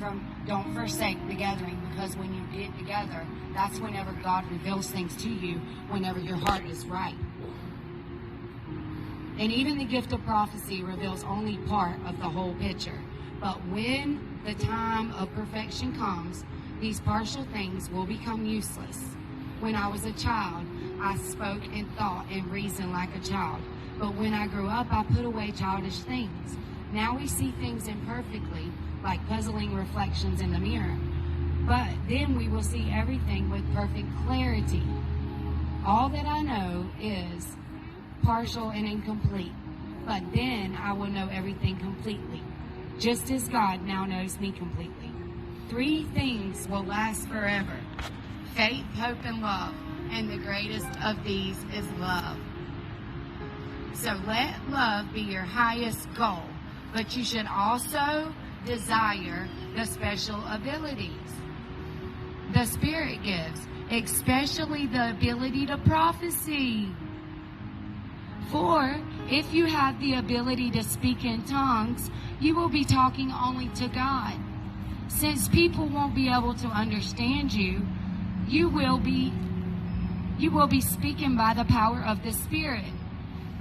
don't forsake the gathering, because when you get together, that's whenever God reveals things to you, whenever your heart is right. And even the gift of prophecy reveals only part of the whole picture. But when the time of perfection comes, these partial things will become useless. When I was a child, I spoke and thought and reasoned like a child. But when I grew up, I put away childish things. Now we see things imperfectly, like puzzling reflections in the mirror. But then we will see everything with perfect clarity. All that I know is partial and incomplete, but then I will know everything completely, just as God now knows me completely. 3 things will last forever: faith, hope, and love, and the greatest of these is love. So let love be your highest goal, but you should also desire the special abilities the Spirit gives, especially the ability to prophecy. For if you have the ability to speak in tongues, you will be talking only to God. Since people won't be able to understand you, you will be speaking by the power of the Spirit,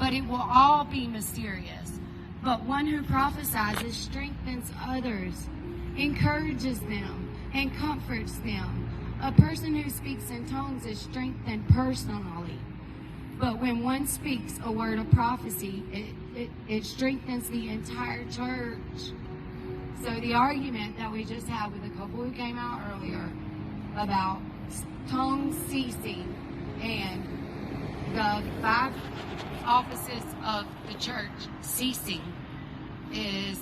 but it will all be mysterious. But one who prophesies strengthens others, encourages them, and comforts them. A person who speaks in tongues is strengthened personally. But when one speaks a word of prophecy, it strengthens the entire church. So the argument that we just had with a couple who came out earlier about tongues ceasing and the 5 offices of the church ceasing is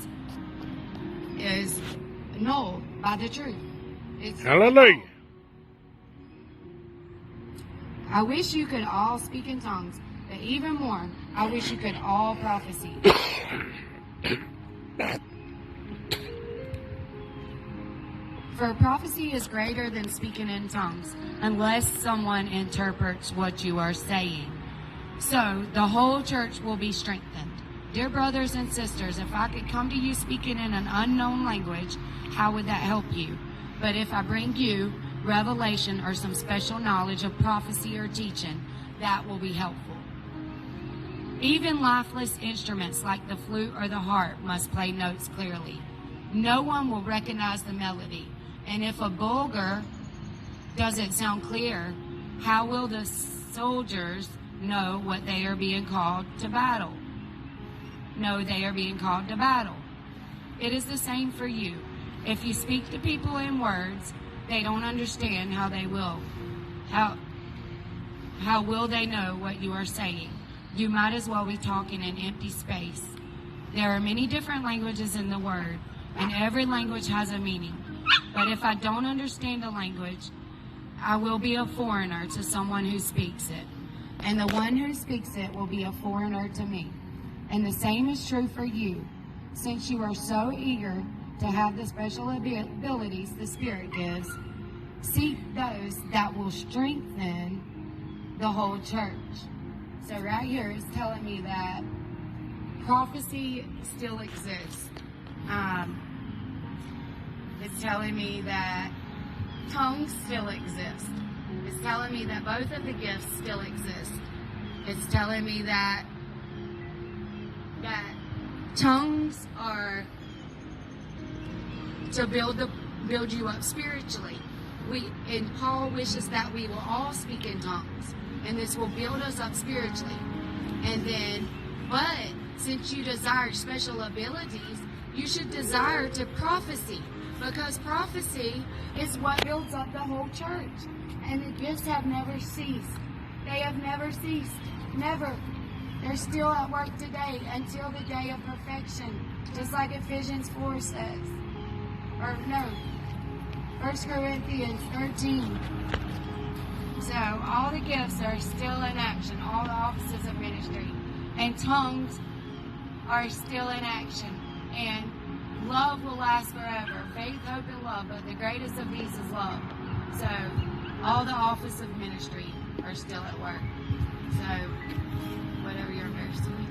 null by the truth. It's hallelujah. I wish you could all speak in tongues, but even more, I wish you could all prophesy. For prophecy is greater than speaking in tongues, unless someone interprets what you are saying. So the whole church will be strengthened. Dear brothers and sisters, if I could come to you speaking in an unknown language, how would that help you? But if I bring you revelation or some special knowledge of prophecy or teaching, that will be helpful. Even lifeless instruments like the flute or the harp must play notes clearly. No one will recognize the melody. And if a bulgur doesn't sound clear, how will the soldiers know what they are being called to battle? They are being called to battle. It is the same for you. If you speak to people in words they don't understand, how will they know what you are saying? You might as well be talking in empty space. There are many different languages in the word, and every language has a meaning. But if I don't understand a language, I will be a foreigner to someone who speaks it, and the one who speaks it will be a foreigner to me. And the same is true for you, since you are so eager to have the special abilities the Spirit gives. Seek those that will strengthen the whole church. So right here is telling me that prophecy still exists. It's telling me that tongues still exist. It's telling me that both of the gifts still exist. It's telling me that tongues are to build you up spiritually. And Paul wishes that we will all speak in tongues, and this will build us up spiritually. And then, but since you desire special abilities, you should desire to prophecy, because prophecy is what builds up the whole church. And the gifts have never ceased. They have never ceased. Never. They're still at work today until the day of perfection, just like Ephesians 4 says. Or no, 1 Corinthians 13. So all the gifts are still in action, all the offices of ministry. And tongues are still in action. And love will last forever. Faith, hope, and love. But the greatest of these is love. So all the office of ministry are still at work. So whatever you're embarrassed to me.